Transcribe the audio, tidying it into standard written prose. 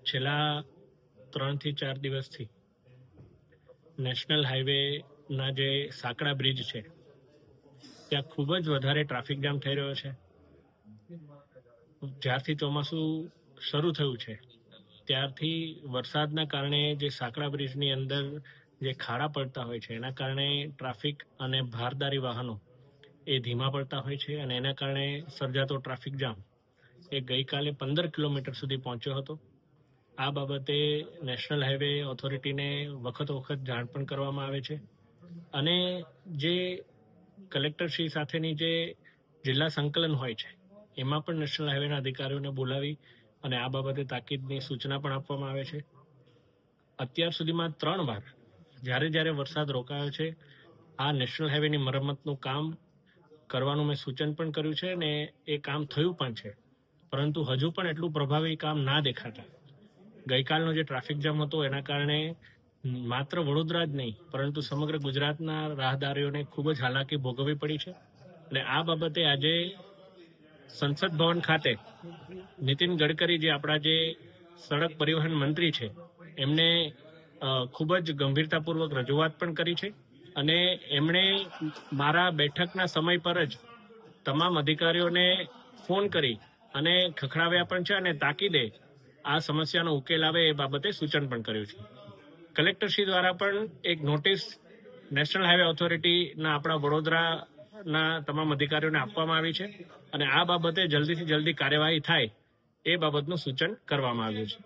છેલ્લા 3 થી 4 દિવસથી નેશનલ હાઈવેના જે સાંકડા બ્રિજ છે ત્યાં ખૂબ જ વધારે ટ્રાફિક જામ થઈ રહ્યો છે. જ્યારથી ચોમાસું શરૂ થયું છે ત્યારથી વરસાદના કારણે જે સાંકડા બ્રિજની અંદર જે ખાડા પડતા હોય છે એના કારણે ટ્રાફિક અને ભારદારી વાહનો એ ધીમા પડતા હોય છે અને એના કારણે સર્જાતો ટ્રાફિક જામ એ ગઈકાલે 15 કિલોમીટર સુધી પહોંચ્યો હતો. આ બાબતે નેશનલ હાઈવે ઓથોરિટીને વખત જાણ પણ કરવામાં આવે છે અને જે કલેક્ટરશ્રી સાથેની જે જિલ્લા સંકલન હોય છે એમાં પણ નેશનલ હાઈવેના અધિકારીઓને બોલાવી અને આ બાબતે તાકીદની સૂચના પણ આપવામાં આવે છે. અત્યાર સુધીમાં 3 વાર જ્યારે વરસાદ રોકાયો છે આ નેશનલ હાઈવેની મરમ્મતનું કામ કરવાનું મેં સૂચન પણ કર્યું છે અને એ કામ થયું પણ છે, પરંતુ હજુ પણ એટલું પ્રભાવી કામ ના દેખાતા ગઈકાલનો જે ટ્રાફિક જામ હતો એના કારણે માત્ર વડોદરા જ નહીં પરંતુ સમગ્ર ગુજરાતના રાહદારીઓને ખૂબ જ હાલાકી ભોગવવી પડી છે. અને આ બાબતે આજે સંસદ ભવન ખાતે નીતિન ગડકરી જે આપણા જે સડક પરિવહન મંત્રી છે એમને ખૂબ જ ગંભીરતાપૂર્વક રજૂઆત પણ કરી છે અને એમણે મારા બેઠકના સમય પર જ તમામ અધિકારીઓને ફોન કરી અને ખખડાવ્યા પણ છે અને તાકીદે આ સમસ્યાનો ઉકેલ આવે એ બાબતે સૂચન પણ કર્યું છે. કલેક્ટરશ્રી દ્વારા પણ એક નોટિસ નેશનલ હાઈવે ઓથોરિટીના આપણા વડોદરાના તમામ અધિકારીઓને આપવામાં આવી છે અને આ બાબતે જલ્દીથી જલ્દી કાર્યવાહી થાય એ બાબતનું સૂચન કરવામાં આવ્યું છે.